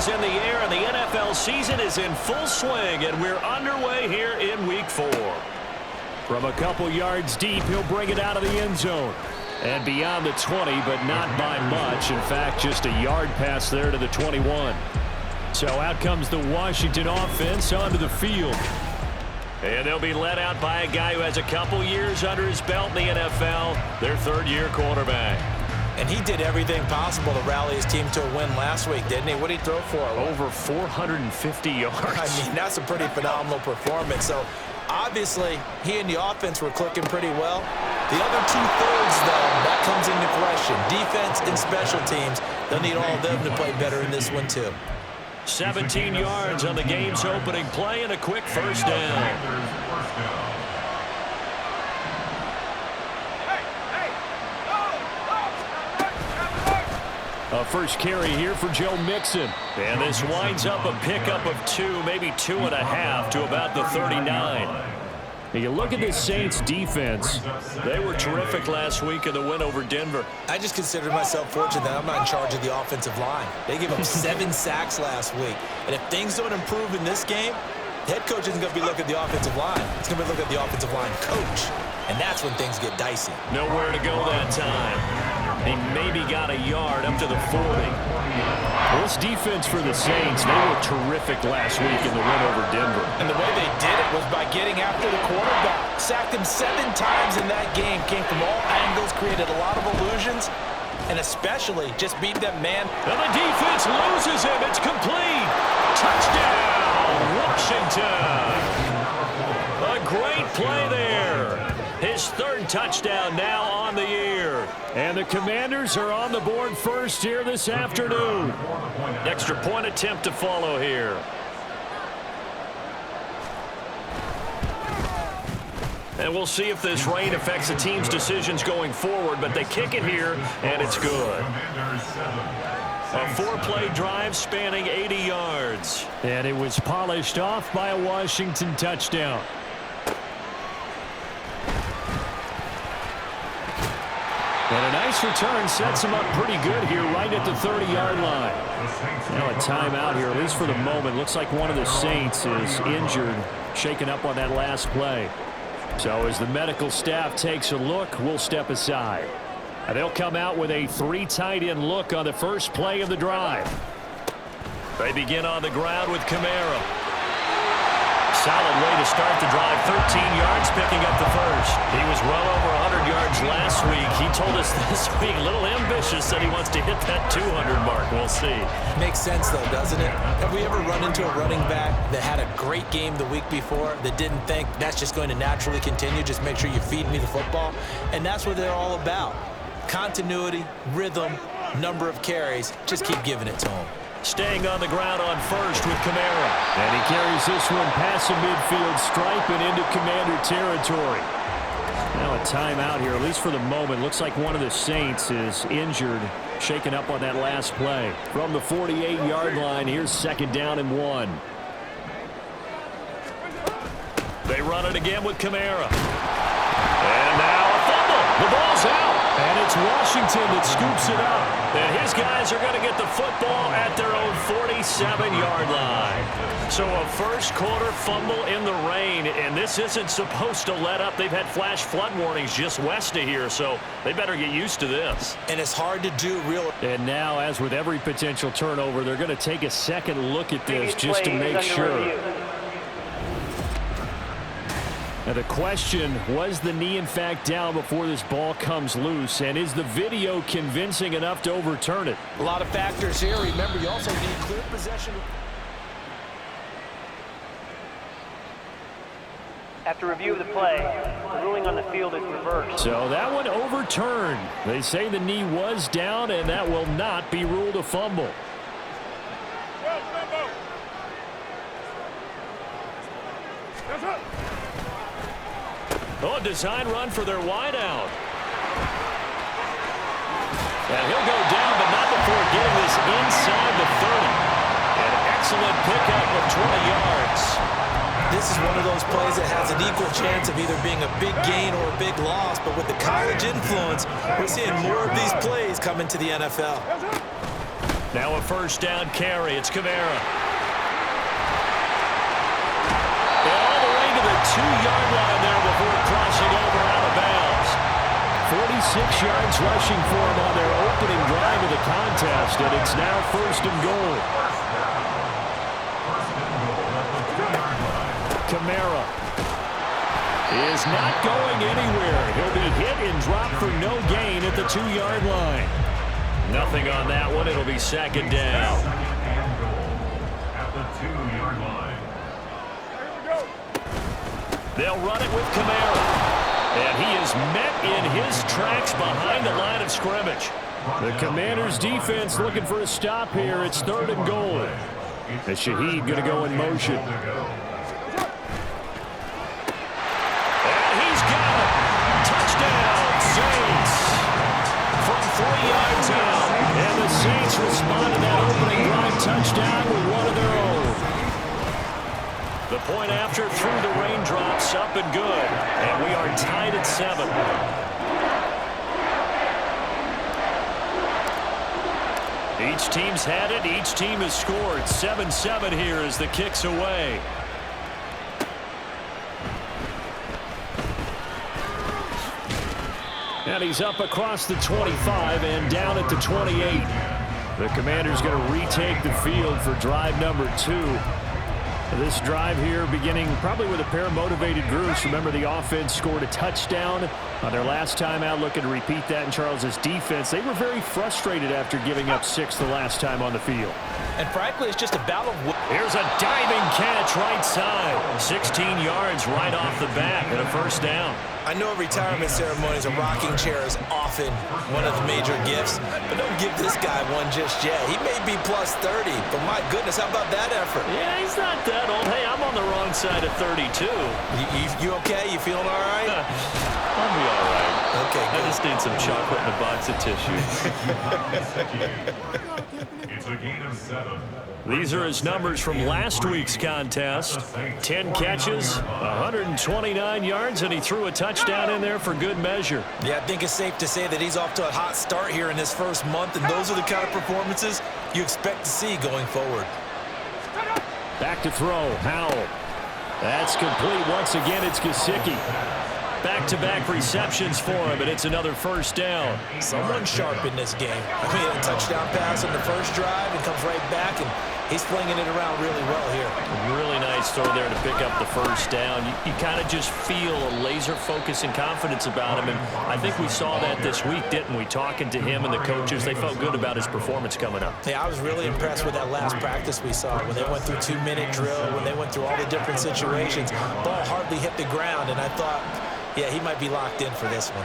is in the air, and the NFL season is in full swing, and we're underway here in Week 4. From a couple yards deep, he'll bring it out of the end zone. And beyond the 20, but not by much. In fact, just a yard pass there to the 21. So out comes the Washington offense onto the field. And they'll be led out by a guy who has a couple years under his belt in the NFL, their third-year quarterback. And he did everything possible to rally his team to a win last week, didn't he? What did he throw for? Over 450 yards. I mean, that's a pretty phenomenal performance. So, obviously, he and the offense were clicking pretty well. The other two-thirds, though, that comes into question. Defense and special teams, they'll need all of them to play better in this one, too. 17 yards on the game's opening play and a quick first down. A first carry here for Joe Mixon. And this winds up a pickup of 2, maybe 2.5 to about the 39. Now you look at this Saints defense. They were terrific last week in the win over Denver. I just consider myself fortunate that I'm not in charge of the offensive line. They gave up 7 sacks last week. And if things don't improve in this game, the head coach isn't going to be looking at the offensive line. It's going to be looking at the offensive line coach. And that's when things get dicey. Nowhere to go that time. He maybe got a yard up to the 40. Well, this defense for the Saints, they were terrific last week in the win over Denver. And the way they did it was by getting after the quarterback. Sacked him 7 times in that game. Came from all angles, created a lot of illusions, and especially just beat that man. And the defense loses him. It's complete. Touchdown, Washington. A great play there. His third touchdown now on the year. And the Commanders are on the board first here this afternoon. Extra point attempt to follow here. And we'll see if this rain affects the team's decisions going forward, but they kick it here, and it's good. A 4-play drive spanning 80 yards. And it was polished off by a Washington touchdown. And a nice return sets him up pretty good here right at the 30-yard line. Now a timeout here, at least for the moment. Looks like one of the Saints is injured, shaken up on that last play. So as the medical staff takes a look, we'll step aside. And they'll come out with a 3 tight end look on the first play of the drive. They begin on the ground with Kamara. Solid way to start the drive. 13 yards, picking up the first. He was well over 100 yards last week. He told us this week, a little ambitious, that he wants to hit that 200 mark. We'll see. Makes sense, though, doesn't it? Have we ever run into a running back that had a great game the week before that didn't think that's just going to naturally continue? Just make sure you feed me the football. And that's what they're all about. Continuity, rhythm, number of carries. Just keep giving it to them. Staying on the ground on first with Kamara. And he carries this one past the midfield stripe and into Commander territory. Now a timeout here, at least for the moment. Looks like one of the Saints is injured, shaken up on that last play. From the 48-yard line, here's 2nd down and 1. They run it again with Kamara. And now a fumble. The ball's out. And it's Washington that scoops it up. And his guys are going to get the football at their own 47-yard line. So a first-quarter fumble in the rain, and this isn't supposed to let up. They've had flash flood warnings just west of here, so they better get used to this. And it's hard to do real. And now, as with every potential turnover, they're going to take a second look at this just to make sure. Now the question, was the knee in fact down before this ball comes loose? And is the video convincing enough to overturn it? A lot of factors here. Remember, you also need clear possession. After review of the play, the ruling on the field is reversed. So that one overturned. They say the knee was down, and that will not be ruled a fumble. Oh, a design run for their wideout. And he'll go down, but not before getting this inside the 30. An excellent pickup of 20 yards. This is one of those plays that has an equal chance of either being a big gain or a big loss, but with the college influence, we're seeing more of these plays come into the NFL. Now a first down carry. It's Kamara. And all the way to the 2-yard line there before crossing over out of bounds. 46 yards rushing for him on their opening drive of the contest, and it's now first and goal. Kamara is not going anywhere. He'll be hit and dropped for no gain at the 2-yard line. Nothing on that one. It'll be second down. At the 2-yard line. They'll run it with Kamara. And he is met in his tracks behind the line of scrimmage. The Commanders' defense looking for a stop here. It's third and goal. And Shaheed going to go in motion. And he's got it. Touchdown, Saints. From 3 yards out. And the Saints respond to that opening drive touchdown with one of their own. The point after through the raindrops, up and good. And we are tied at 7. Each team's had it. Each team has scored. 7-7 here as the kick's away. And he's up across the 25 and down at the 28. The Commanders going to retake the field for drive number 2. This drive here beginning probably with a pair of motivated groups. Remember, the offense scored a touchdown on their last time out. Looking to repeat that in Charles's defense. They were very frustrated after giving up 6 the last time on the field. And frankly, it's just a battle. Here's a diving catch right side. 16 yards right off the bat and a first down. I know retirement ceremonies, a rocking chair is often one of the major gifts, but don't give this guy one just yet. He may be plus 30, but my goodness, how about that effort? Yeah, he's not that old. Hey, I'm on the wrong side of 32. You okay? You feeling all right? I'll be all right. Okay, I good. just need some chocolate and a box of tissues. It's a gain of 7. These are his numbers from last week's contest. 10 catches, 129 yards, and he threw a touchdown in there for good measure. Yeah, I think it's safe to say that he's off to a hot start here in his first month, and those are the kind of performances you expect to see going forward. Back to throw, Howell. That's complete. Once again, it's Gesicki. Back-to-back receptions for him, and it's another first down. Someone sharp in this game. I mean, a touchdown pass on the first drive and comes right back, and he's flinging it around really well here. Really nice throw there to pick up the first down. You kind of just feel a laser focus and confidence about him, and I think we saw that this week, didn't we? Talking to him and the coaches, they felt good about his performance coming up. Yeah, I was really impressed with that last practice we saw when they went through 2-minute drill, when they went through all the different situations. Ball hardly hit the ground, and I thought, yeah, he might be locked in for this one.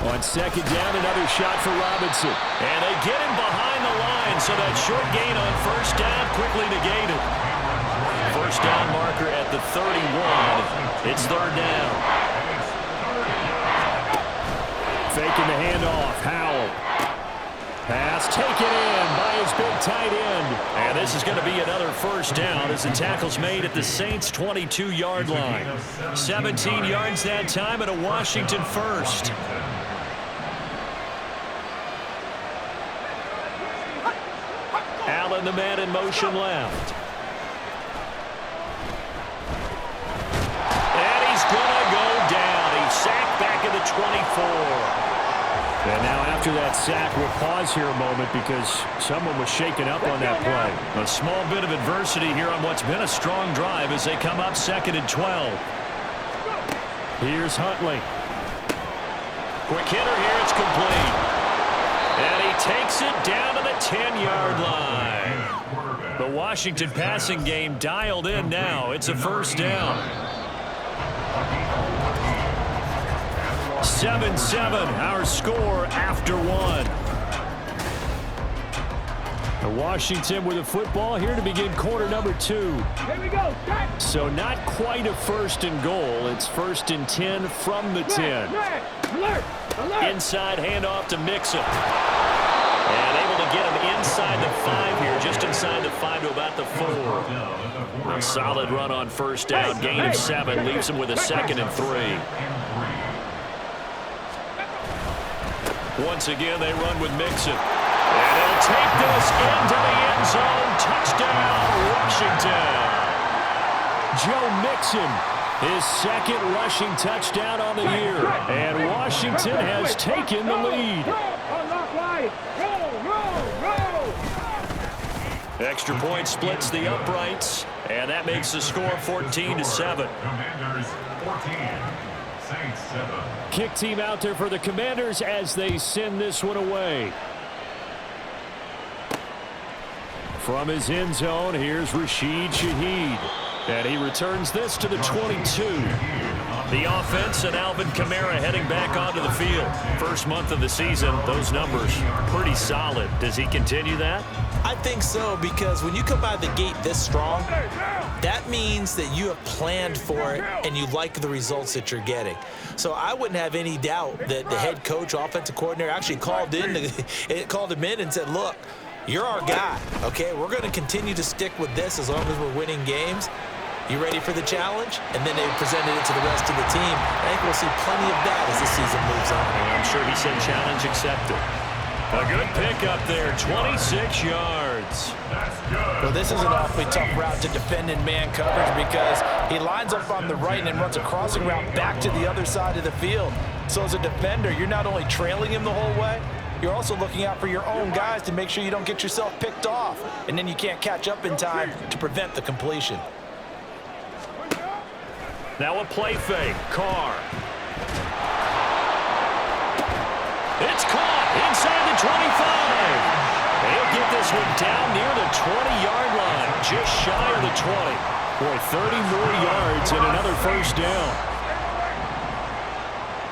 On second down, another shot for Robinson. And they get him behind the line, so that short gain on first down quickly negated. First down marker at the 31. It's third down. Faking the handoff, Howell. Pass taken in by his big tight end. And this is going to be another first down as the tackle's made at the Saints' 22-yard line. 17 yards that time and a Washington first. Allen, the man in motion left. And he's going to go down. He's sacked back at the 24. And now after that sack, we'll pause here a moment because someone was shaken up on that play. A small bit of adversity here on what's been a strong drive as they come up second and 12. Here's Huntley. Quick hitter here, it's complete. And he takes it down to the 10-yard line. The Washington passing game dialed in now. It's a first down. 7-7, our score after one. Washington with the football here to begin quarter number 2. Here we go. So not quite a first and goal. It's first and 10 from the 10. Alert! Inside handoff to Mixon. And able to get him inside the 5 here, just inside the 5 to about the 4. A solid run on first down, gain of 7, leaves him with a second and 3. Once again, they run with Mixon. And he'll take this into the end zone. Touchdown, Washington. Joe Mixon, his second rushing touchdown on the year. And Washington has taken the lead. Extra point splits the uprights, and that makes the score 14-7. Commanders 14, Saints 7. Kick team out there for the Commanders as they send this one away. From his end zone, here's Rashid Shaheed. And he returns this to the 22. The offense and Alvin Kamara heading back onto the field. First month of the season, those numbers pretty solid. Does he continue that? I think so, because when you come out of the gate this strong, that means that you have planned for it and you like the results that you're getting. So I wouldn't have any doubt that the head coach, offensive coordinator, actually called him in and said, look, you're our guy, okay? We're going to continue to stick with this as long as we're winning games. You ready for the challenge? And then they presented it to the rest of the team. I think we'll see plenty of that as the season moves on. I'm sure he said challenge accepted. A good pick up there, 26 yards. Well, this is an awfully tough route to defend in man coverage because he lines up on the right and then runs a crossing route back to the other side of the field. So as a defender, you're not only trailing him the whole way, you're also looking out for your own guys to make sure you don't get yourself picked off. And then you can't catch up in time to prevent the completion. Now a play fake. Carr. It's caught inside the 25. They'll get this one down near the 20-yard line, just shy of the 20. Boy, 30 more yards and another first down.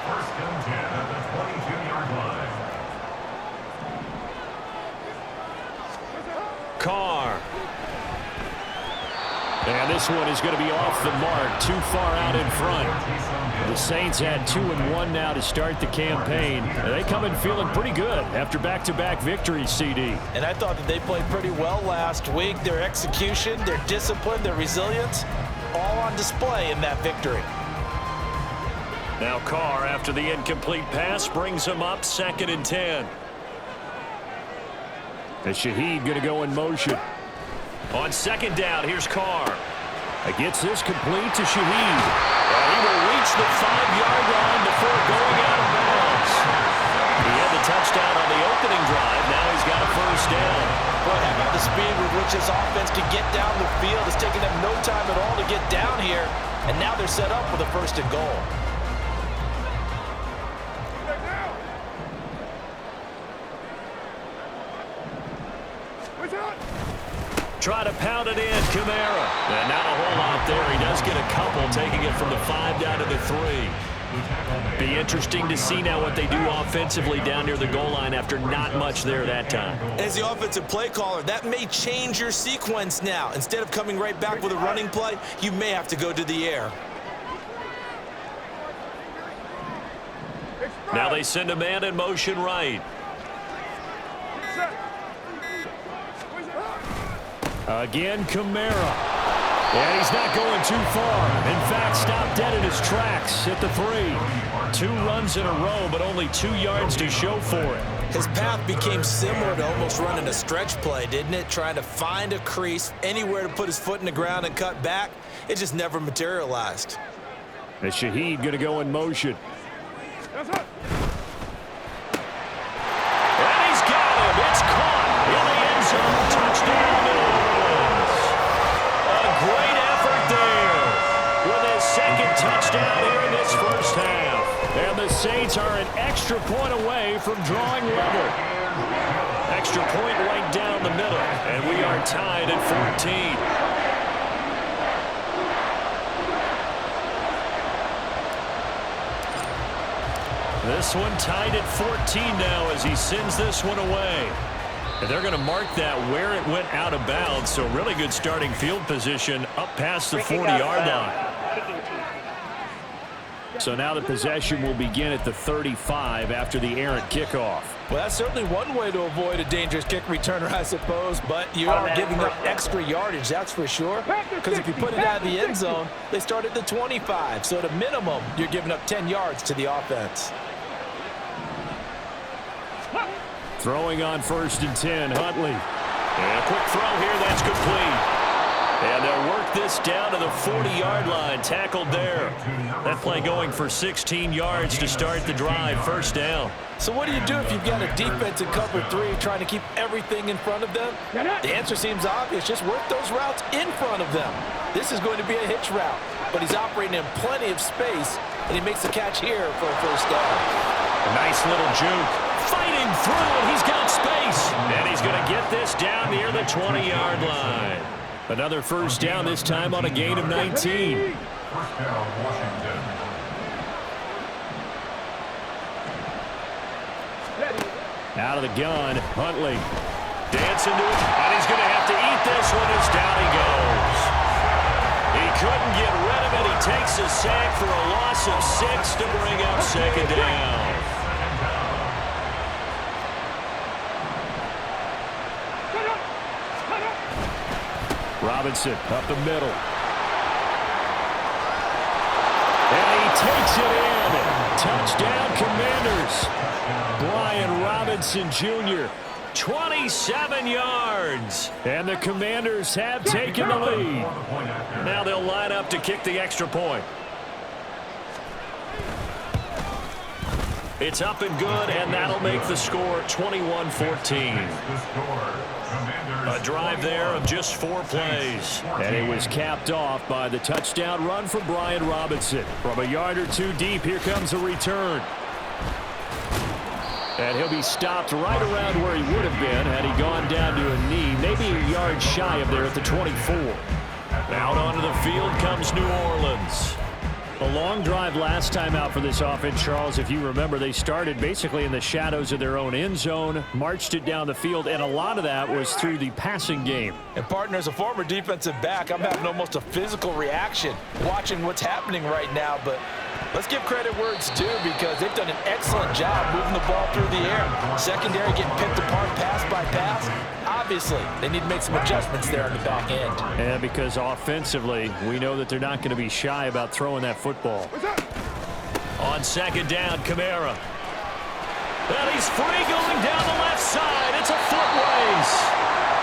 First and 10 at the 22-yard line. Carr. And this one is going to be off the mark, too far out in front. The Saints had 2-1 now to start the campaign. They come in feeling pretty good after back-to-back victories, CD. And I thought that they played pretty well last week. Their execution, their discipline, their resilience, all on display in that victory. Now Carr, after the incomplete pass, brings him up 2nd and 10. And Shaheed going to go in motion. On 2nd down, here's Carr. Gets this complete to Shaheed. And he will reach the 5-yard line before going out of bounds. He had the touchdown on the opening drive. Now he's got a first down. Boy, how about the speed with which this offense can get down the field? It's taking them no time at all to get down here. And now they're set up for the 1st and goal. Try to pound it in, Kamara. And not a whole lot there. He does get a couple, taking it from the 5 down to the 3. Be interesting to see now what they do offensively down near the goal line after not much there that time. As the offensive play caller, that may change your sequence now. Instead of coming right back with a running play, you may have to go to the air. Now they send a man in motion right. Again, Kamara. And he's not going too far. In fact, stopped dead in his tracks at the 3. 2 runs in a row, but only 2 yards to show for it. His path became similar to almost running a stretch play, didn't it? Trying to find a crease, anywhere to put his foot in the ground and cut back. It just never materialized. And Shaheed going to go in motion. And he's got him. It's caught in the end zone. Touchdown, New Orleans. A great effort there with his 2nd touchdown here in this first half. And the Saints are an extra point away from drawing level. Extra point right down the middle. And we are tied at 14. This one tied at 14 now as he sends this one away. And they're going to mark that where it went out of bounds. So really good starting field position up past the 40-yard line. So now the possession will begin at the 35 after the errant kickoff. Well, that's certainly one way to avoid a dangerous kick returner, I suppose, but you are giving up extra yardage, that's for sure, because if you put it out of the end zone, they start at the 25, so at a minimum, you're giving up 10 yards to the offense. Throwing on 1st and 10, Huntley. And a quick throw here, that's complete. And they'll work this down to the 40-yard line, tackled there. That play going for 16 yards to start the drive, 1st down. So what do you do if you've got a defense in cover 3 trying to keep everything in front of them? The answer seems obvious. Just work those routes in front of them. This is going to be a hitch route, but he's operating in plenty of space, and he makes the catch here for a 1st down. A nice little juke. Fighting through, and he's got space. And he's going to get this down near the 20-yard line. Another 1st down, this time on a gain of 19. 1st down, Washington. Out of the gun, Huntley. Dancing to it, and he's going to have to eat this one as down he goes. He couldn't get rid of it. He takes a sack for a loss of 6 to bring up 2nd down. Robinson up the middle. And he takes it in. Touchdown, Commanders. Brian Robinson Jr. 27 yards. And the Commanders have taken the lead. Now they'll line up to kick the extra point. It's up and good, and that'll make the score 21-14. A drive there of just 4 plays. And it was capped off by the touchdown run from Brian Robinson. From a yard or 2 deep, here comes a return. And he'll be stopped right around where he would have been had he gone down to a knee, maybe a yard shy of there at the 24. Out onto the field comes New Orleans. A long drive last time out for this offense, Charles. If you remember, they started basically in the shadows of their own end zone, marched it down the field, and a lot of that was through the passing game. And partner, as a former defensive back, I'm having almost a physical reaction watching what's happening right now. But let's give credit where it's due, because they've done an excellent job moving the ball through the air. Secondary getting picked apart pass by pass. Obviously, they need to make some adjustments there on the back end. And because offensively, we know that they're not going to be shy about throwing that football. On 2nd down, Kamara. And he's free going down the left side. It's a foot race.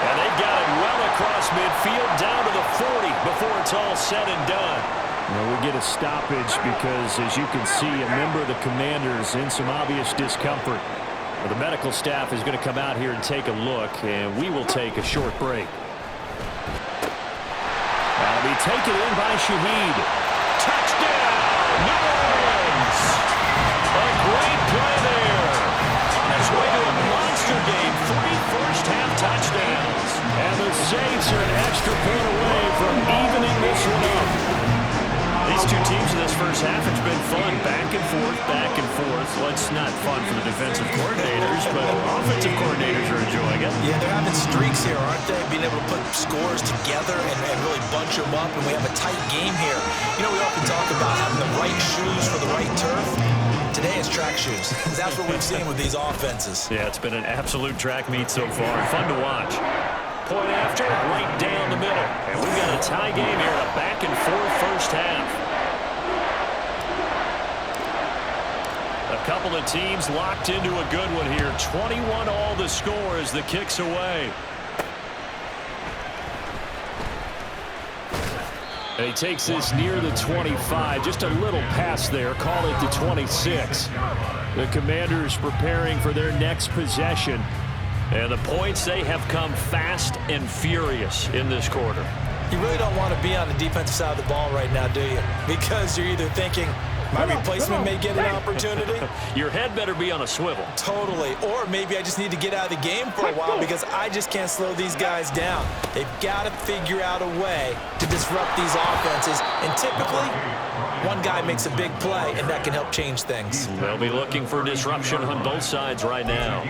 And they've got it well across midfield down to the 40 before it's all said and done. Well, we get a stoppage because, as you can see, a member of the Commanders in some obvious discomfort. Well, the medical staff is going to come out here and take a look, and we will take a short break. That'll be taken in by Shaheed. Touchdown, New Orleans. A great play there. On his way to a monster game, 3 first-half touchdowns. And the Saints are an extra point away from evening this one up. These two teams in this first half, it's been fun. Back and forth, back and forth. Well, it's not fun for the defensive coordinators, but offensive coordinators are enjoying it. Yeah, they're having streaks here, aren't they? Being able to put scores together and really bunch them up, and we have a tight game here. You know, we often talk about having the right shoes for the right turf. Today it's track shoes. That's what we've seen with these offenses. Yeah, it's been an absolute track meet so far. Fun to watch. Point after, right down the middle. And we've got a tie game here, a back and forth first half. A couple of teams locked into a good one here. 21 all the score as the kick's away. And he takes this near the 25. Just a little pass there. Call it the 26. The Commanders preparing for their next possession. And the points, they have come fast and furious in this quarter. You really don't want to be on the defensive side of the ball right now, do you? Because you're either thinking, my replacement may get an opportunity. Your head better be on a swivel. Totally. Or maybe I just need to get out of the game for a while because I just can't slow these guys down. They've got to figure out a way to disrupt these offenses. And typically, one guy makes a big play, and that can help change things. They'll be looking for disruption on both sides right now.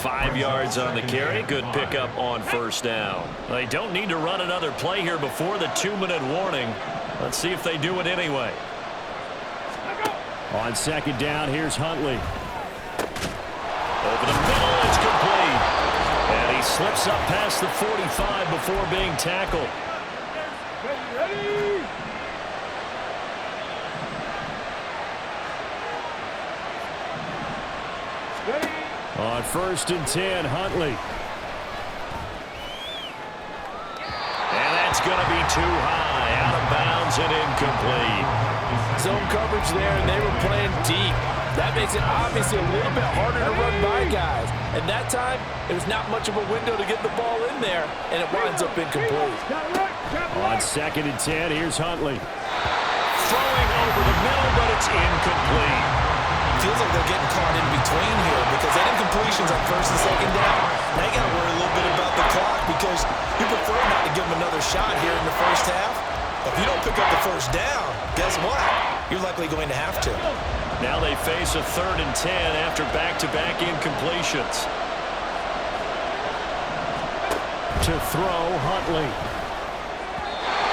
5 yards on the carry. Good pickup on first down. They don't need to run another play here before the 2-minute warning. Let's see if they do it anyway. On second down, here's Huntley. Over the middle, it's complete. And he slips up past the 45 before being tackled. On 1st and 10, Huntley. And that's going to be too high, out of bounds and incomplete. Zone coverage there, and they were playing deep. That makes it obviously a little bit harder to run by guys. And that time, it was not much of a window to get the ball in there, and it winds up incomplete. On 2nd and 10, here's Huntley. Throwing over the middle, but it's incomplete. Feels like they're getting caught in between here because that incompletion's on 1st and 2nd down. Now you got to worry a little bit about the clock because you prefer not to give them another shot here in the first half. If you don't pick up the 1st down, guess what? You're likely going to have to. Now they face a 3rd and 10 after back-to-back incompletions. To throw, Huntley.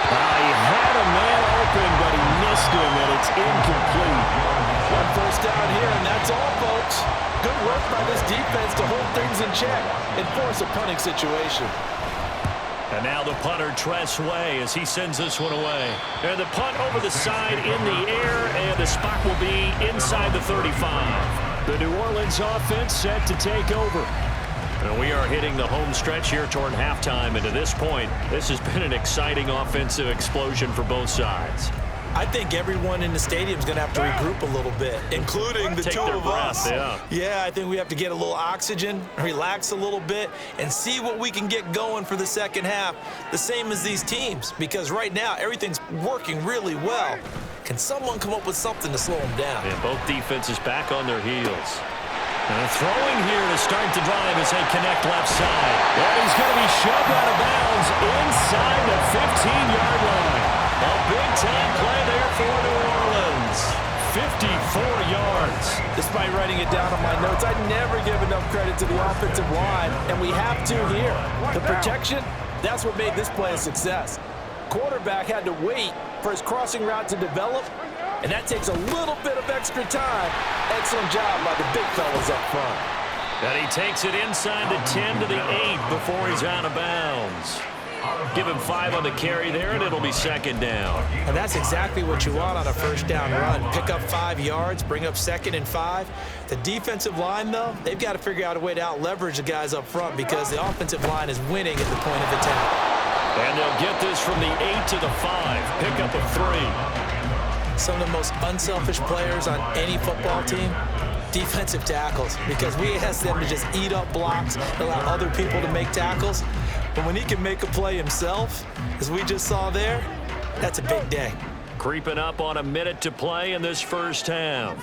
He had a man open, but he missed him, and it's incomplete. 1 down here, and that's all, folks. Good work by this defense to hold things in check and force a punting situation. And now the punter, Tress Way, as he sends this one away. And the punt over the side in the air, and the spot will be inside the 35. The New Orleans offense set to take over. And we are hitting the home stretch here toward halftime, and to this point, this has been an exciting offensive explosion for both sides. I think everyone in the stadium is going to have to regroup a little bit, including the two of us. Yeah, I think we have to get a little oxygen, relax a little bit, and see what we can get going for the second half, the same as these teams, because right now everything's working really well. Can someone come up with something to slow them down? And both defenses back on their heels. And throwing here to start the drive as they connect left side. And he's going to be shoved out of bounds inside the 15-yard line. A big-time play there for New Orleans. 54 yards. Despite writing it down on my notes, I never give enough credit to the offensive line, and we have to here. The protection, that's what made this play a success. Quarterback had to wait for his crossing route to develop, and that takes a little bit of extra time. Excellent job by the big fellas up front. And he takes it inside the 10 to the 8 before he's out of bounds. Give him 5 on the carry there, and it'll be 2nd down. And that's exactly what you want on a 1st down run. Pick up 5 yards, bring up 2nd and 5. The defensive line, though, they've got to figure out a way to out-leverage the guys up front because the offensive line is winning at the point of attack. And they'll get this from the 8 to the 5. Pick up of 3. Some of the most unselfish players on any football team, defensive tackles, because we ask them to just eat up blocks, allow other people to make tackles. But when he can make a play himself, as we just saw there, that's a big day. Creeping up on a minute to play in this first half.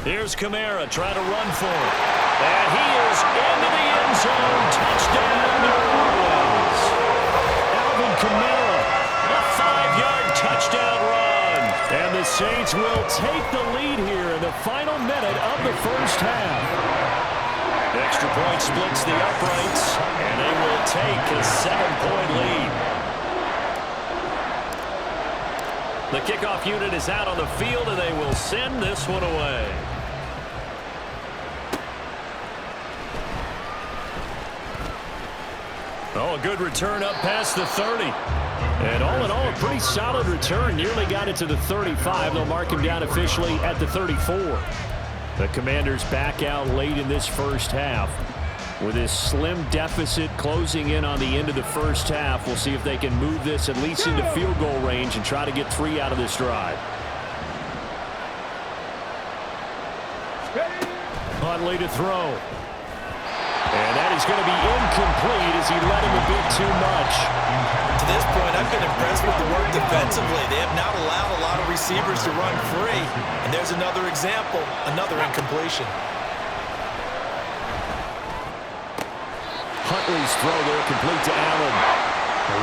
Here's Kamara trying to run for it. And he is into the end zone. Touchdown, New Orleans. Alvin Kamara. A 5-yard touchdown run. And the Saints will take the lead here in the final minute of the first half. The extra point splits the uprights, and they will take a 7-point lead. The kickoff unit is out on the field, and they will send this one away. Oh, a good return up past the 30. And all in all, a pretty solid return. Nearly got it to the 35. They'll mark him down officially at the 34. The Commanders back out late in this first half. With this slim deficit closing in on the end of the first half, we'll see if they can move this at least into field goal range and try to get 3 out of this drive. Huntley to throw. And that is going to be incomplete as he led him a bit too much. To this point, I've been impressed with the work defensively. They have not allowed a lot of receivers to run free. And there's another example, another incompletion. Huntley's throw there complete to Allen.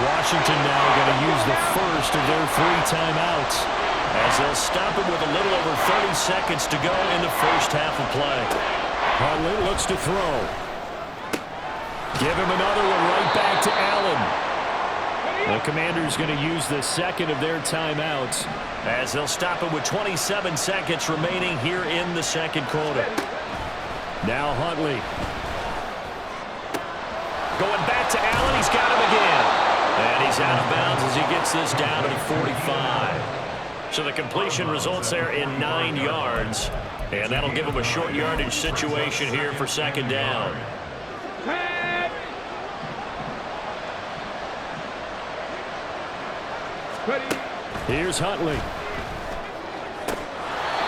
Washington now going to use the first of their 3 timeouts. As they'll stop him with a little over 30 seconds to go in the first half of play. Huntley looks to throw. Give him another one right back to Allen. The Commanders going to use the second of their timeouts. As they'll stop him with 27 seconds remaining here in the second quarter. Now Huntley. Going back to Allen. He's got him again. And he's out of bounds as he gets this down to the 45. So the completion results there in 9 yards. And that'll give him a short yardage situation here for second down. Here's Huntley.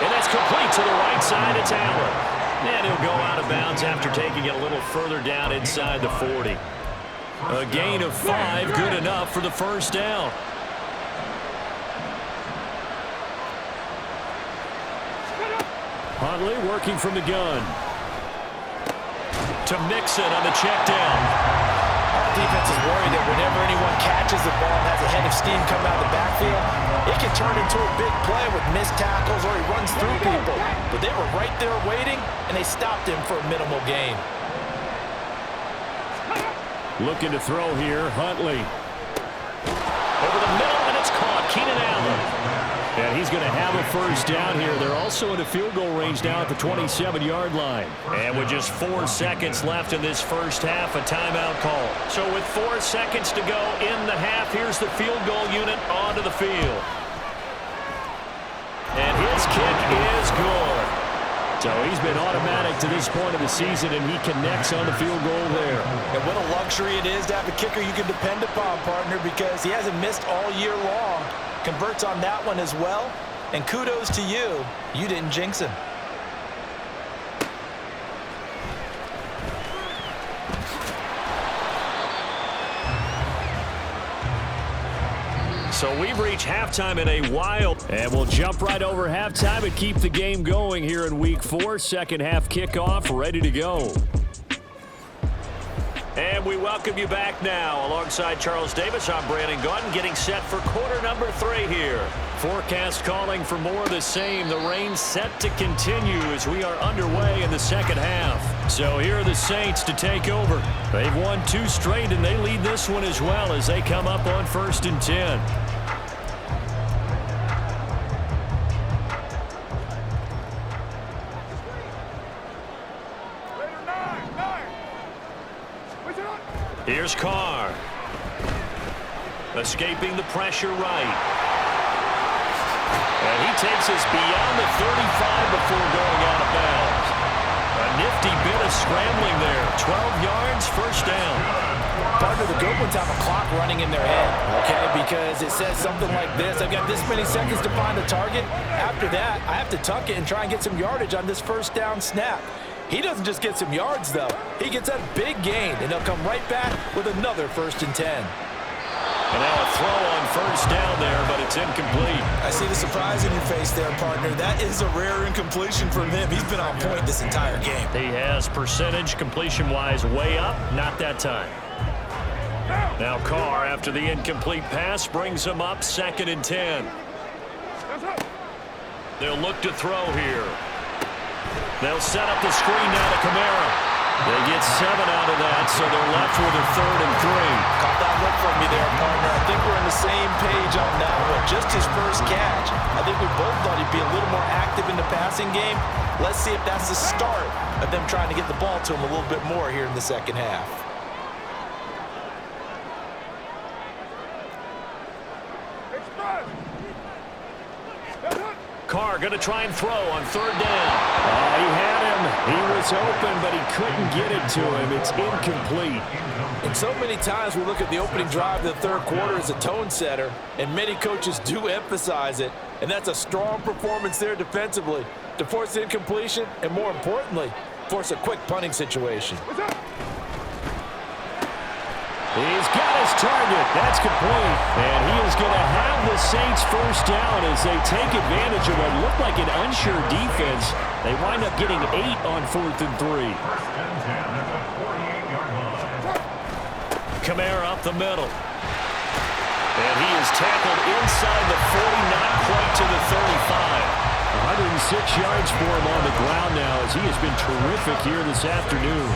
And that's complete to the right side. It's Allen. And he'll go out of bounds after taking it a little further down inside the 40. A gain of 5, good enough for the first down. Huntley working from the gun. To Mixon on the check down. Our defense is worried that whenever anyone catches the ball and has a head of steam come out of the backfield, it can turn into a big play with missed tackles or he runs through people. But they were right there waiting, and they stopped him for a minimal gain. Looking to throw here, Huntley. Over the middle, and it's caught. Keenan Allen. And he's going to have a first down here. They're also in the field goal range now at the 27-yard line. And with just 4 seconds left in this first half, a timeout call. So with 4 seconds to go in the half, here's the field goal unit onto the field. And his kick is good. So he's been automatic to this point of the season, and he connects on the field goal there. And what a luxury it is to have a kicker you can depend upon, partner, because he hasn't missed all year long. Converts on that one as well. And kudos to you. You didn't jinx him. So we've reached halftime in a while. And we'll jump right over halftime and keep the game going here in Week 4. Second half kickoff, ready to go. And we welcome you back now. Alongside Charles Davis, I'm Brandon Gaudin, getting set for quarter number 3 here. Forecast calling for more of the same. The rain set to continue as we are underway in the second half. So here are the Saints to take over. They've won 2 straight, and they lead this one as well as they come up on 1st and 10. Here's Carr. Escaping the pressure right. And he takes us beyond the 35 before going out of bounds. A nifty bit of scrambling there. 12 yards, first down. Partner, the good ones have a clock running in their head, okay? Because it says something like this. I've got this many seconds to find the target. After that, I have to tuck it and try and get some yardage on this first down snap. He doesn't just get some yards, though. He gets a big gain, and he'll come right back with another 1st and 10. And now a throw on first down there, but it's incomplete. I see the surprise in your face there, partner. That is a rare incompletion from him. He's been on point this entire game. He has percentage completion-wise way up, not that time. Now Carr, after the incomplete pass, brings him up 2nd and 10. They'll look to throw here. They'll set up the screen now to Kamara. They get 7 out of that, so they're left with a 3rd and 3. Caught that look from me there, partner. I think we're on the same page on that one. Just his first catch. I think we both thought he'd be a little more active in the passing game. Let's see if that's the start of them trying to get the ball to him a little bit more here in the second half. Carr going to try and throw on 3rd down. He had him. He was open, but he couldn't get it to him. It's incomplete. And so many times we look at the opening drive of the 3rd quarter as a tone setter, and many coaches do emphasize it. And that's a strong performance there defensively to force the incompletion and, more importantly, force a quick punting situation. He's got his target. That's complete. And he is going to have the Saints first down as they take advantage of what looked like an unsure defense. They wind up getting 8 on 4th and 3. Kamara up the middle. And he is tackled inside the 40, not quite to the 35. 106 yards for him on the ground now as he has been terrific here this afternoon.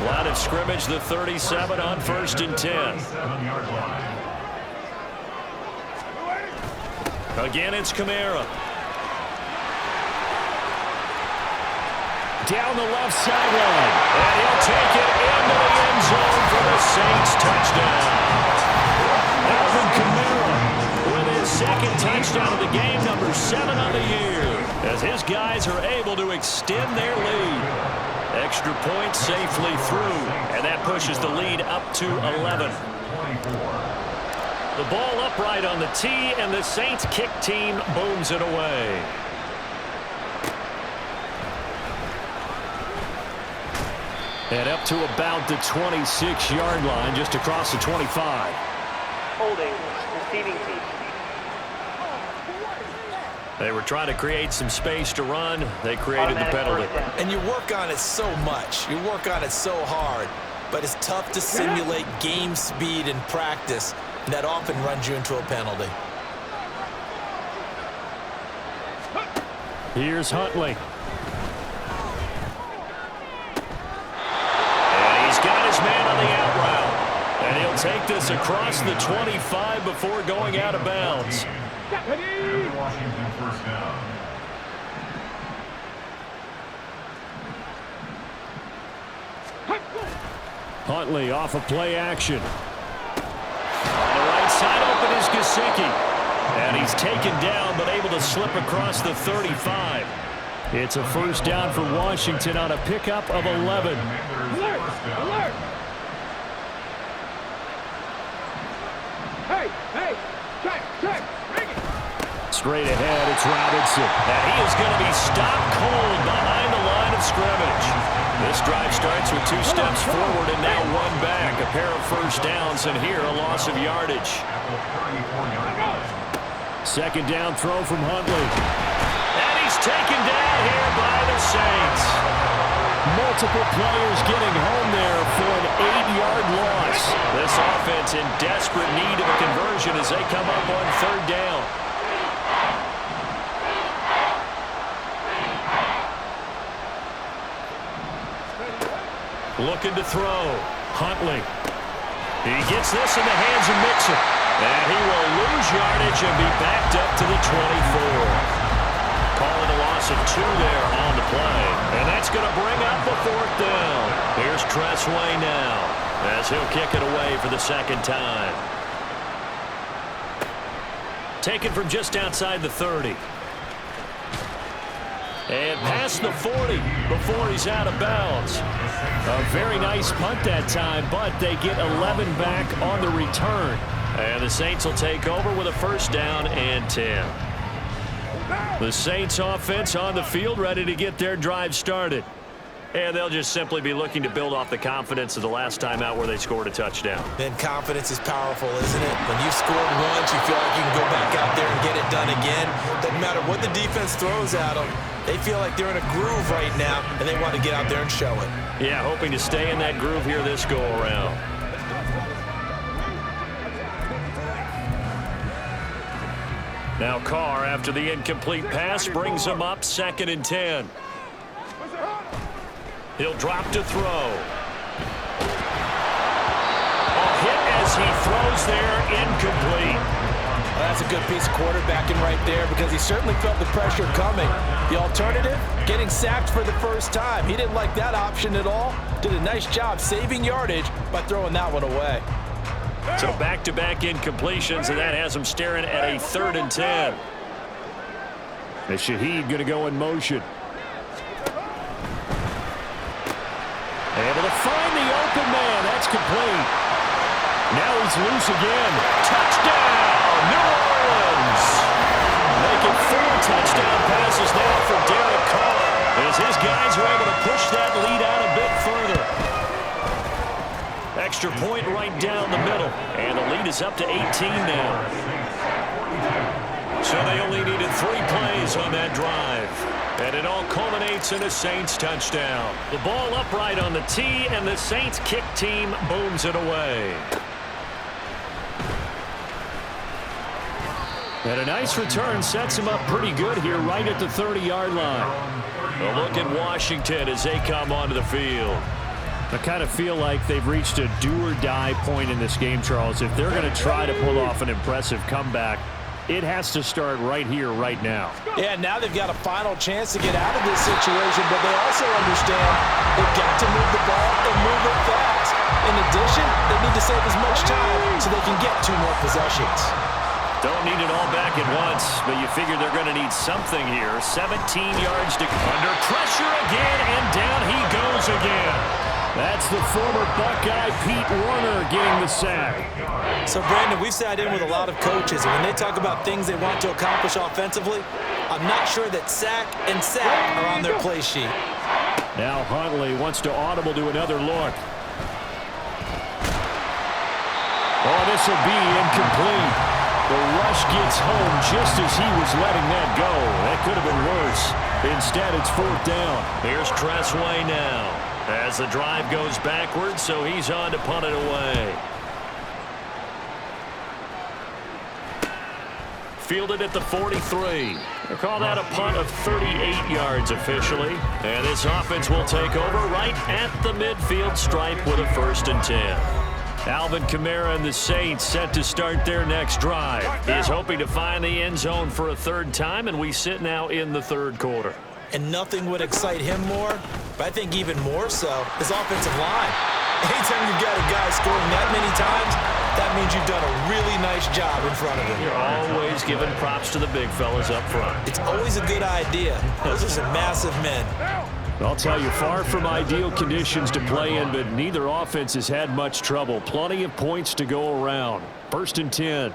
Line of scrimmage, the 37 on 1st and 10. Again, it's Kamara. down the left sideline. And he'll take it into the end zone for the Saints touchdown. Alvin Kamara with his second touchdown of the game, number 7 on the year, as his guys are able to extend their lead. Extra point safely through, and that pushes the lead up to 11. The ball upright on the tee, and the Saints kick team booms it away. And up to about the 26-yard line, just across the 25. Holding, receiving team. They were trying to create some space to run. They created the penalty. And you work on it so much. You work on it so hard. But it's tough to simulate game speed in practice. And that often runs you into a penalty. Here's Huntley. And he's got his man on the out route. And he'll take this across the 25 before going out of bounds. Washington first down. Huntley off of play action. On the right side open is Gesicki. And he's taken down but able to slip across the 35. It's a first down for Washington on a pickup of 11. Alert! Alert! Hey! Check! Bring it! Straight ahead, it's Robinson. And he is going to be stopped cold behind the line of scrimmage. This drive starts with 2 steps forward and now 1 back. A pair of first downs, and here a loss of yardage. Second down throw from Huntley. And he's taken down here by the Saints. Multiple players getting home there for an 8-yard loss. This offense in desperate need of a conversion as they come up on 3rd down. Looking to throw. Huntley. He gets this in the hands of Mixon. And he will lose yardage and be backed up to the 24. Calling a loss of 2 there on the play. And that's going to bring up the 4th down. Here's Tressway now as he'll kick it away for the 2nd time. Taken from just outside the 30. And past the 40 before he's out of bounds. A very nice punt that time, but they get 11 back on the return. And the Saints will take over with a first down and 10. The Saints offense on the field ready to get their drive started. And they'll just simply be looking to build off the confidence of the last time out where they scored a touchdown. Then confidence is powerful, isn't it? When you've scored once, you feel like you can go back out there and get it done again. Doesn't matter what the defense throws at them. They feel like they're in a groove right now, and they want to get out there and show it. Yeah, hoping to stay in that groove here this go-around. Now Carr, after the incomplete pass, brings him up 2nd and 10. He'll drop to throw. A hit as he throws there, incomplete. Well, that's a good piece of quarterbacking right there because he certainly felt the pressure coming. The alternative, getting sacked for the first time. He didn't like that option at all. Did a nice job saving yardage by throwing that one away. So back-to-back incompletions, and that has him staring at a 3rd and 10. And Shaheed going to go in motion. Able to find the open man. That's complete. Now he's loose again. Touchdown, New Orleans! Making 4 touchdown passes now for Derek Carr as his guys are able to push that lead out a bit further. Extra point right down the middle, and the lead is up to 18 now. So they only needed 3 plays on that drive. And it all culminates in a Saints touchdown. The ball upright on the tee, and the Saints kick team booms it away. And a nice return sets him up pretty good here right at the 30-yard line. A look at Washington as they come onto the field. I kind of feel like they've reached a do-or-die point in this game, Charles. If they're going to try to pull off an impressive comeback, It has to start right here, right now. Yeah, now they've got a final chance to get out of this situation, but they also understand they've got to move the ball and move it fast. In addition, they need to save as much time so they can get 2 more possessions. Don't need it all back at once, but you figure they're going to need something here. 17 yards to under pressure again, and down he goes again. That's the former Buckeye Pete Werner getting the sack. So, Brandon, we've sat in with a lot of coaches, and when they talk about things they want to accomplish offensively, I'm not sure that sack and sack are on their play sheet. Now Huntley wants to audible to another look. Oh, this will be incomplete. The rush gets home just as he was letting that go. That could have been worse. Instead, it's 4th down. Here's Tressway now as the drive goes backwards, so he's on to punt it away. Fielded at the 43. They call that a punt of 38 yards officially. And this offense will take over right at the midfield stripe with a 1st and 10. Alvin Kamara and the Saints set to start their next drive. He's hoping to find the end zone for a 3rd time, and we sit now in the 3rd quarter. And nothing would excite him more, but I think even more so, his offensive line. Anytime you've got a guy scoring that many times, that means you've done a really nice job in front of him. You're always giving props to the big fellas up front. It's always a good idea. Those are some massive men. I'll tell you, far from ideal conditions to play in, but neither offense has had much trouble. Plenty of points to go around. 1st and 10.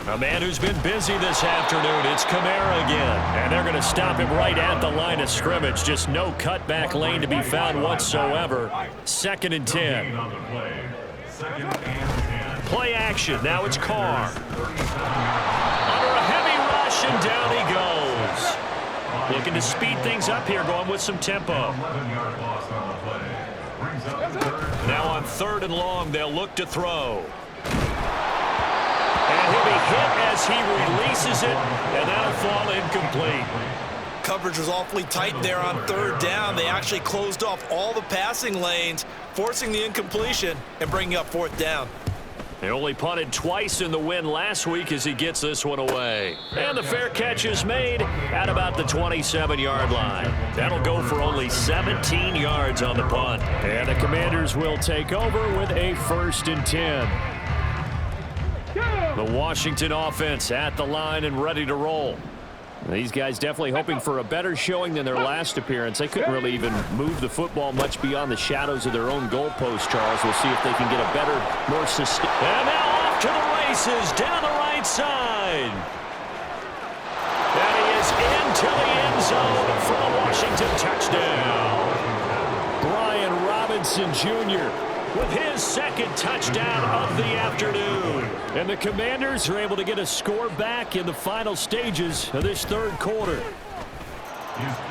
A man who's been busy this afternoon, it's Kamara again. And they're going to stop him right at the line of scrimmage. Just no cutback lane to be found whatsoever. 2nd and 10. Play action. Now it's Carr. Under a heavy rush, and down he goes. Looking to speed things up here, going with some tempo. Now on 3rd and long, they'll look to throw. And he'll be hit as he releases it, and that'll fall incomplete. Coverage was awfully tight there on 3rd down. They actually closed off all the passing lanes, forcing the incompletion and bringing up 4th down. They only punted twice in the win last week as he gets this one away. And the fair catch is made at about the 27-yard line. That'll go for only 17 yards on the punt. And the Commanders will take over with a 1st and 10. The Washington offense at the line and ready to roll. These guys definitely hoping for a better showing than their last appearance. They couldn't really even move the football much beyond the shadows of their own goalpost, Charles. We'll see if they can get a better, more sustained. And now off to the races down the right side. And he is into the end zone for a Washington touchdown. Brian Robinson Jr. with his 2nd touchdown of the afternoon. And the Commanders are able to get a score back in the final stages of this 3rd quarter.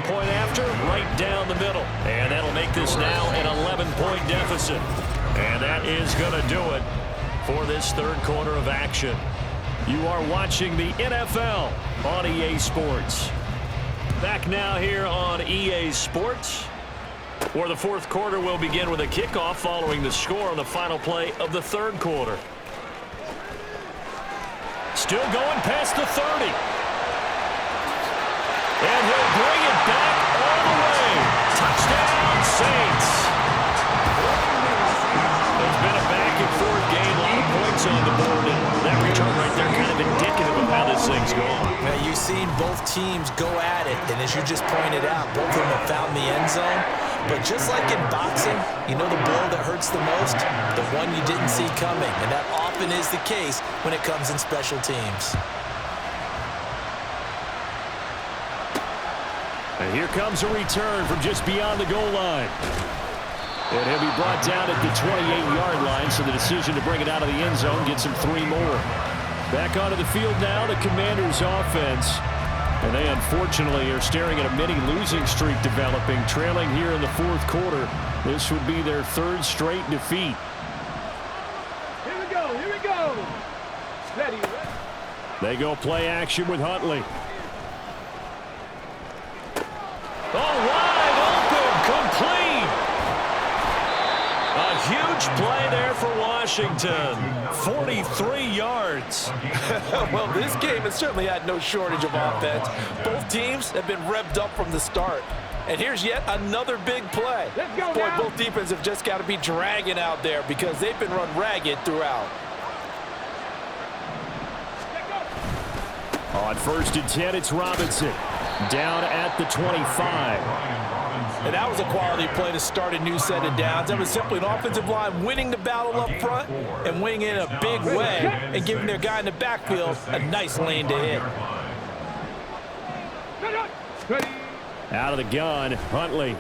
Point after, right down the middle. And that'll make this now an 11-point deficit. And that is going to do it for this 3rd quarter of action. You are watching the NFL on EA Sports. Back now here on EA Sports, where the 4th quarter will begin with a kickoff following the score on the final play of the 3rd quarter. Still going past the 30. And he'll bring it back all the way. Touchdown, Saints. It's been a back-and-forth game, a lot of points on the board, and that return right there kind of indicative of how this thing's going. Now, you've seen both teams go at it, and as you just pointed out, both of them have found the end zone. But just like in boxing, you know the blow that hurts the most? The one you didn't see coming, and that often is the case when it comes in special teams. And here comes a return from just beyond the goal line. And he'll be brought down at the 28-yard line, so the decision to bring it out of the end zone gets him 3 more. Back onto the field now, the Commanders' offense. And they unfortunately are staring at a mini losing streak developing, trailing here in the 4th quarter. This would be their 3rd straight defeat. Here we go, here we go. Steady. They go play action with Huntley. Oh, wide open, complete. A huge Huge play there for Washington. 43 yards. Well, this game has certainly had no shortage of offense. Both teams have been revved up from the start. And here's yet another big play. Boy, both defenses have just got to be dragging out there because they've been run ragged throughout. On 1st and 10, it's Robinson. Down at the 25. And that was a quality play to start a new set of downs. That was simply an offensive line winning the battle up front and winning in a big way and giving their guy in the backfield a nice lane to hit. Out of the gun, Huntley.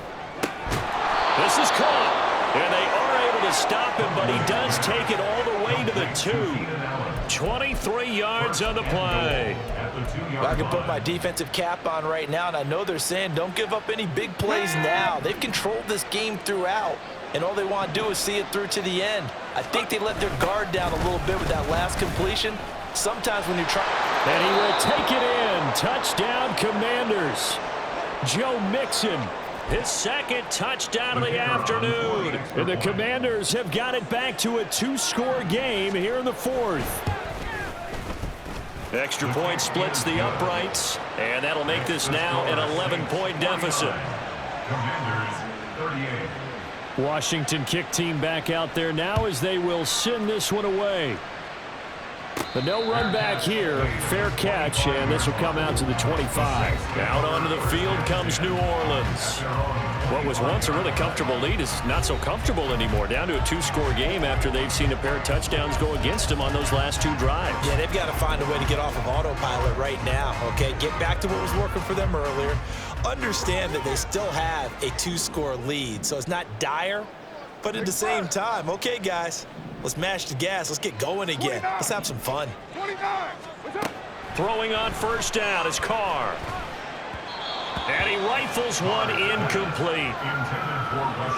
This is caught. And they are able to stop him, but he does take it all the way to the 2. 23 yards on the play. Well, I can put my defensive cap on right now, and I know they're saying don't give up any big plays now. They've controlled this game throughout, and all they want to do is see it through to the end. I think they let their guard down a little bit with that last completion. Sometimes when you try... And he will take it in. Touchdown, Commanders. Joe Mixon. His second touchdown of the afternoon. And the Commanders have got it back to a 2-score game here in the 4th. Extra point splits the uprights, and that'll make this now an 11-point deficit. Washington kick team back out there now as they will send this one away. But no run back here. Fair catch, and this will come out to the 25. Out onto the field comes New Orleans. What was once a really comfortable lead is not so comfortable anymore. Down to a 2-score game after they've seen a pair of touchdowns go against them on those last 2 drives. Yeah, they've got to find a way to get off of autopilot right now, okay? Get back to what was working for them earlier. Understand that they still have a 2-score lead, so it's not dire, but at the same time, okay, guys, let's mash the gas. Let's get going again. Let's have some fun. Throwing on 1st down is Carr. And he rifles one incomplete.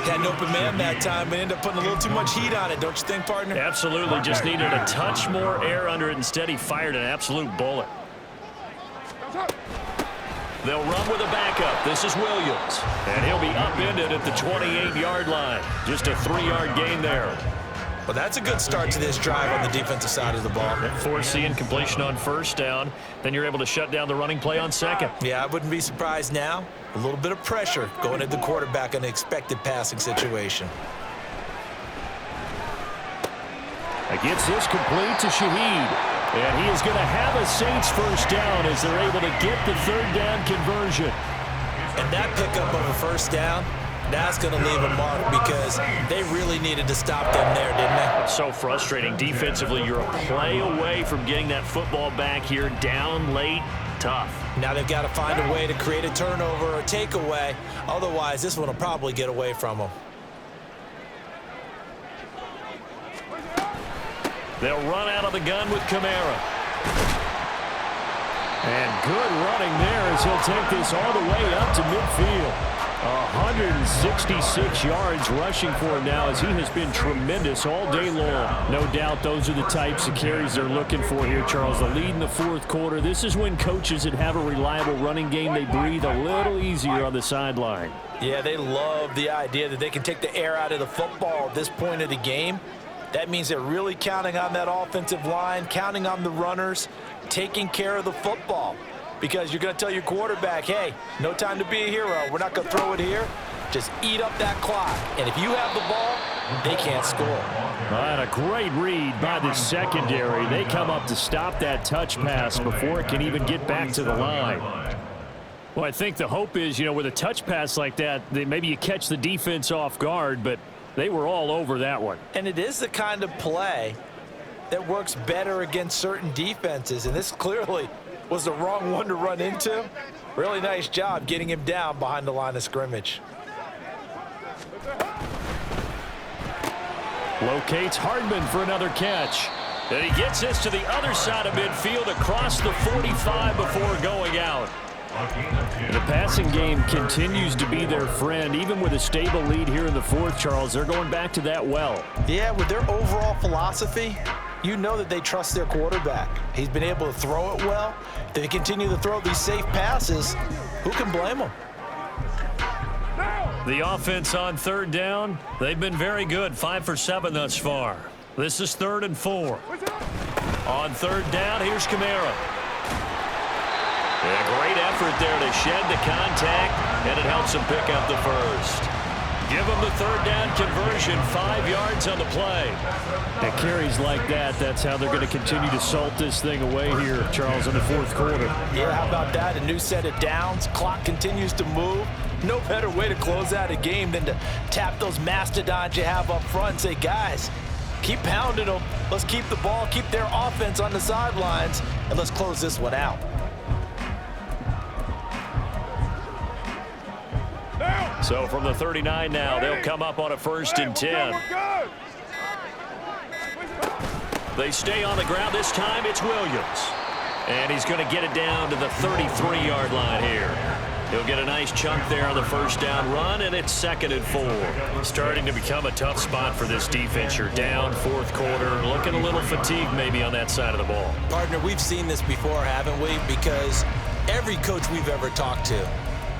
Had an open man that time, but ended up putting a little too much heat on it, don't you think, partner? Absolutely. Just needed a touch more air under it. Instead, he fired an absolute bullet. They'll run with a backup. This is Williams. And he'll be upended at the 28-yard line. Just a 3-yard gain there. Well, that's a good start to this drive on the defensive side of the ball. Force the incompletion on 1st down. Then you're able to shut down the running play on 2nd. Yeah, I wouldn't be surprised now. A little bit of pressure going at the quarterback in an expected passing situation. Gets this complete to Shaheed. And he is going to have a Saints 1st down as they're able to get the 3rd down conversion. And that pickup of a 1st down, that's going to leave a mark because they really needed to stop them there, didn't they? It's so frustrating. Defensively, you're a play away from getting that football back here. Down late, tough. Now they've got to find a way to create a turnover or takeaway. Otherwise, this one will probably get away from them. They'll run out of the gun with Kamara. And good running there as he'll take this all the way up to midfield. 166 yards rushing for him now as he has been tremendous all day long. No doubt those are the types of carries they're looking for here, Charles. The lead in the 4th quarter. This is when coaches that have a reliable running game, they breathe a little easier on the sideline. Yeah, they love the idea that they can take the air out of the football at this point of the game. That means they're really counting on that offensive line, counting on the runners, taking care of the football. Because you're going to tell your quarterback, hey, no time to be a hero. We're not going to throw it here. Just eat up that clock. And if you have the ball, they can't score. And a great read by the secondary. They come up to stop that touch pass before it can even get back to the line. Well, I think the hope is, with a touch pass like that, maybe you catch the defense off guard, but they were all over that one. And it is the kind of play that works better against certain defenses. And this clearly was the wrong one to run into. Really nice job getting him down behind the line of scrimmage. Locates Hardman for another catch. And he gets this to the other side of midfield across the 45 before going out. The passing game continues to be their friend. Even with a stable lead here in the 4th, Charles, they're going back to that well. Yeah, with their overall philosophy, you know that they trust their quarterback. He's been able to throw it well. If they continue to throw these safe passes, who can blame them? Now! The offense on third down, they've been very good, 5 for 7 thus far. This is 3rd and 4. On third down, here's Kamara. A great effort there to shed the contact, and it helps him pick up the first. Give him the third down conversion, 5 yards on the play. At carries like that, that's how they're going to continue to salt this thing away here, Charles, in the 4th quarter. Yeah, how about that? A new set of downs. Clock continues to move. No better way to close out a game than to tap those mastodons you have up front and say, guys, keep pounding them. Let's keep the ball, keep their offense on the sidelines, and let's close this one out. So from the 39 now, they'll come up on a 1st and 10. They stay on the ground. This time it's Williams. And he's going to get it down to the 33-yard line here. He'll get a nice chunk there on the 1st down run, and it's 2nd and 4. Starting to become a tough spot for this defense. You're down 4th quarter, looking a little fatigued maybe on that side of the ball. Partner, we've seen this before, haven't we? Because every coach we've ever talked to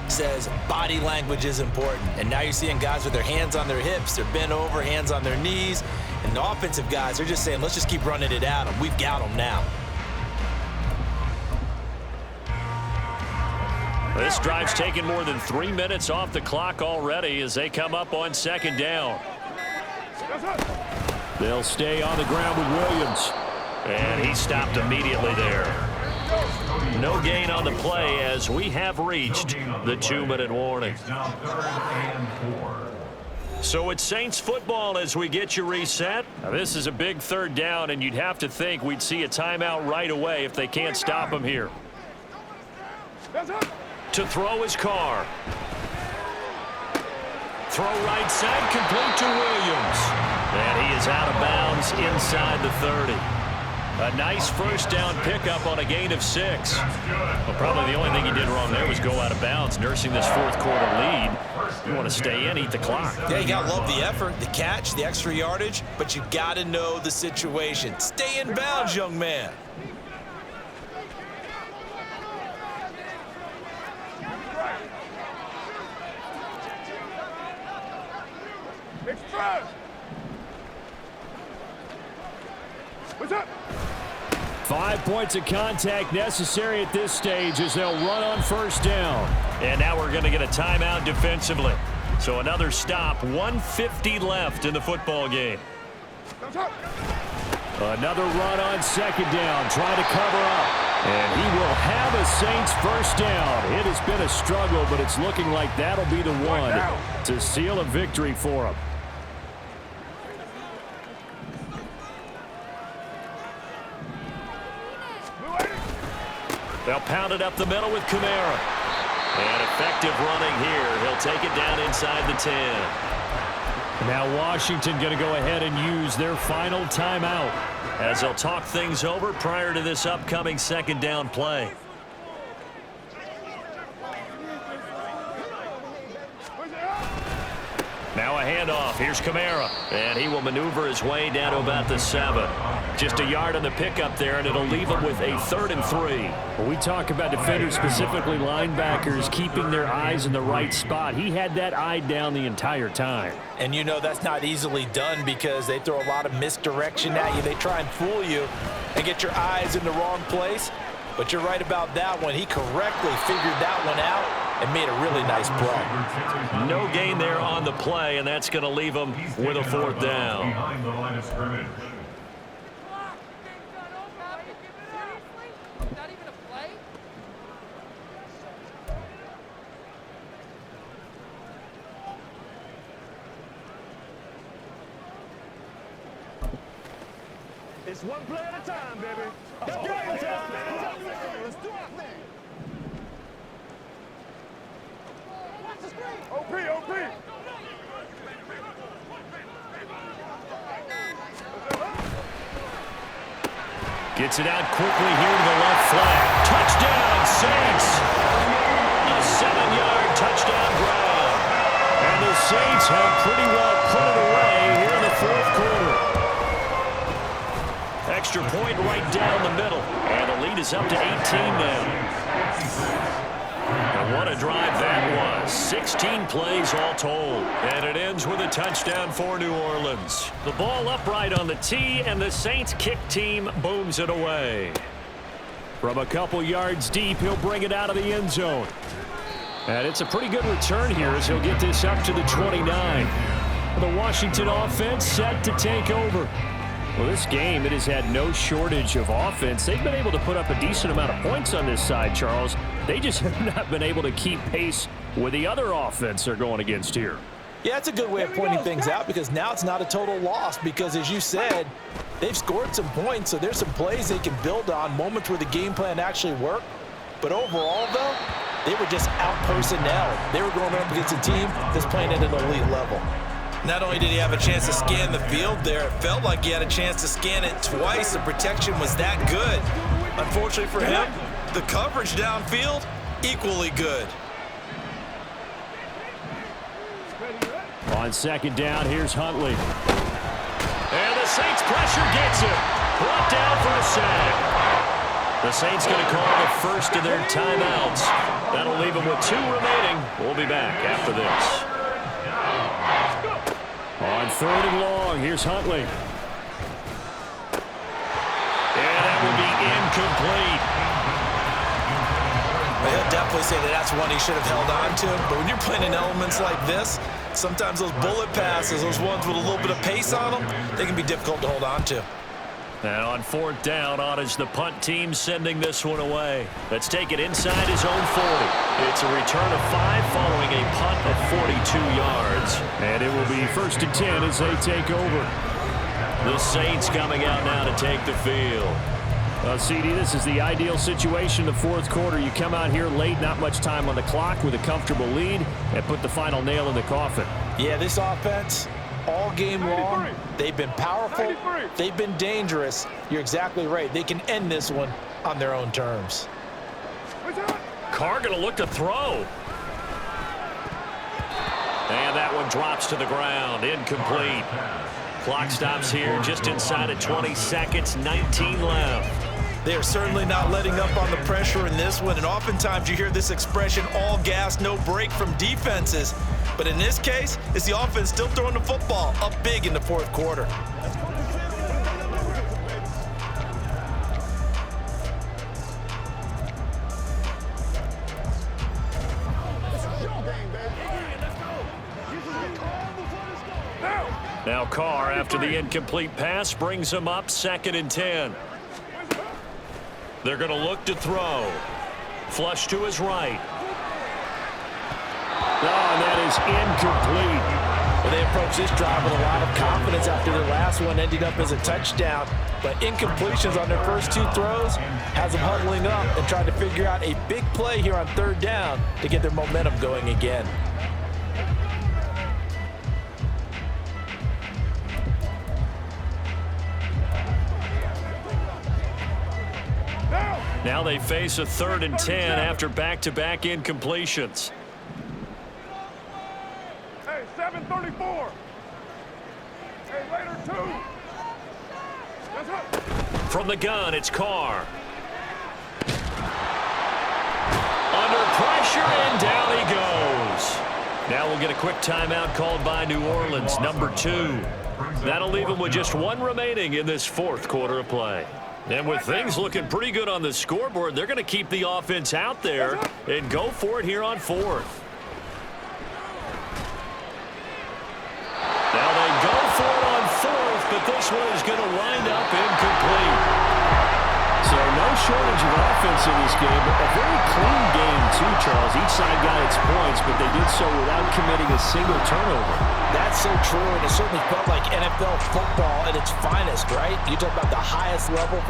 says body language is important. And now you're seeing guys with their hands on their hips, they're bent over, hands on their knees. And the offensive guys are just saying, let's just keep running it at them. We've got them now. This drive's taken more than 3 minutes off the clock already as they come up on 2nd down. They'll stay on the ground with Williams. And he stopped immediately there. No gain on the play as we have reached the 2-minute warning. So it's Saints football as we get you reset. Now, this is a big 3rd down, and you'd have to think we'd see a timeout right away if they can't stop him here. To throw his Carr. Throw right side, complete to Williams. And he is out of bounds inside the 30. A nice 1st down pickup on a gain of 6. Well, probably the only thing he did wrong there was go out of bounds, nursing this 4th quarter lead. You want to stay in, eat the clock. Yeah, you got to love the effort, the catch, the extra yardage, but you got to know the situation. Stay in bounds, young man. Extra! What's up? 5 points of contact necessary at this stage as they'll run on 1st down. And now we're going to get a timeout defensively. So another stop, 1:50 left in the football game. Another run on 2nd down, trying to cover up. And he will have a Saints 1st down. It has been a struggle, but it's looking like that'll be the one to seal a victory for him. They'll pound it up the middle with Kamara. And effective running here. He'll take it down inside the 10. Now Washington going to go ahead and use their final timeout as they'll talk things over prior to this upcoming 2nd down play. Now a handoff. Here's Kamara. And he will maneuver his way down to about the 7. Just a yard on the pickup there, and it'll leave him with a 3rd and 3. When we talk about defenders, specifically linebackers, keeping their eyes in the right spot, he had that eye down the entire time. And you know that's not easily done because they throw a lot of misdirection at you. They try and fool you and get your eyes in the wrong place. But you're right about that one. He correctly figured that one out and made a really nice play. No gain there on the play, and that's going to leave him with a 4th down. Behind the line of scrimmage. It's one play at a time, baby. Let's go. Let's do it, man. Watch the screen. OP. Gets it out quickly here to the left flank. Touchdown, Saints. A 7-yard touchdown grab. And the Saints have pretty well put it away here in the 4th quarter. Extra point right down the middle. And the lead is up to 18 now. And what a drive that was. 16 plays all told. And it ends with a touchdown for New Orleans. The ball upright on the tee, and the Saints kick team booms it away. From a couple yards deep, he'll bring it out of the end zone. And it's a pretty good return here as he'll get this up to the 29. The Washington offense set to take over. Well, this game, it has had no shortage of offense. They've been able to put up a decent amount of points on this side, Charles. They just have not been able to keep pace with the other offense they're going against here. Yeah, it's a good way of pointing things out because now it's not a total loss because, as you said, they've scored some points, so there's some plays they can build on, moments where the game plan actually worked. But overall, though, they were just out-personnel. They were going up against a team that's playing at an elite level. Not only did he have a chance to scan the field there, it felt like he had a chance to scan it twice. The protection was that good. Unfortunately for him, the coverage downfield, equally good. On second down, here's Huntley. And the Saints pressure gets him. Brought down for a sack. The Saints going to call the first of their timeouts. That'll leave them with 2 remaining. We'll be back after this. On third and long, here's Huntley. And that will be incomplete. He'll definitely say that that's one he should have held on to. But when you're playing in elements like this, sometimes those bullet passes, those ones with a little bit of pace on them, they can be difficult to hold on to. And on fourth down, on is the punt team sending this one away. Let's take it inside his own 40. It's a return of 5 following a punt of 42 yards. And it will be 1st and 10 as they take over. The Saints coming out now to take the field. CD, this is the ideal situation in the fourth quarter. You come out here late, not much time on the clock with a comfortable lead, and put the final nail in the coffin. Yeah, this offense, all game long, they've been powerful, they've been dangerous. You're exactly right. They can end this one on their own terms. Carr going to look to throw. And that one drops to the ground. Incomplete. Clock stops here just inside of 20 seconds, 19 left. They are certainly not letting up on the pressure in this one, and oftentimes you hear this expression, all gas, no break from defenses. But in this case, it's the offense still throwing the football up big in the fourth quarter. Now Carr, after the incomplete pass, brings him up 2nd and 10. They're going to look to throw. Flush to his right. Oh, and that is incomplete. Well, they approached this drive with a lot of confidence after their last one ended up as a touchdown. But incompletions on their first 2 throws has them huddling up and trying to figure out a big play here on 3rd down to get their momentum going again. Now they face a 3rd and 10 after back-to-back incompletions. Hey, 734. Hey, later, 2. That's up. From the gun, it's Carr. Under pressure, and down he goes. Now we'll get a quick timeout called by New Orleans, number 2. That'll leave them with just 1 remaining in this fourth quarter of play. And with things looking pretty good on the scoreboard, they're going to keep the offense out there and go for it here on 4th. Now they go for it on 4th, but this one is going to wind up incomplete. So no shortage of offense in this game, but a very clean game too, Charles. Each side got its points, but they did so without committing a single turnover. That's so true, and it certainly felt like NFL football at its finest, right? You talk about the highest level for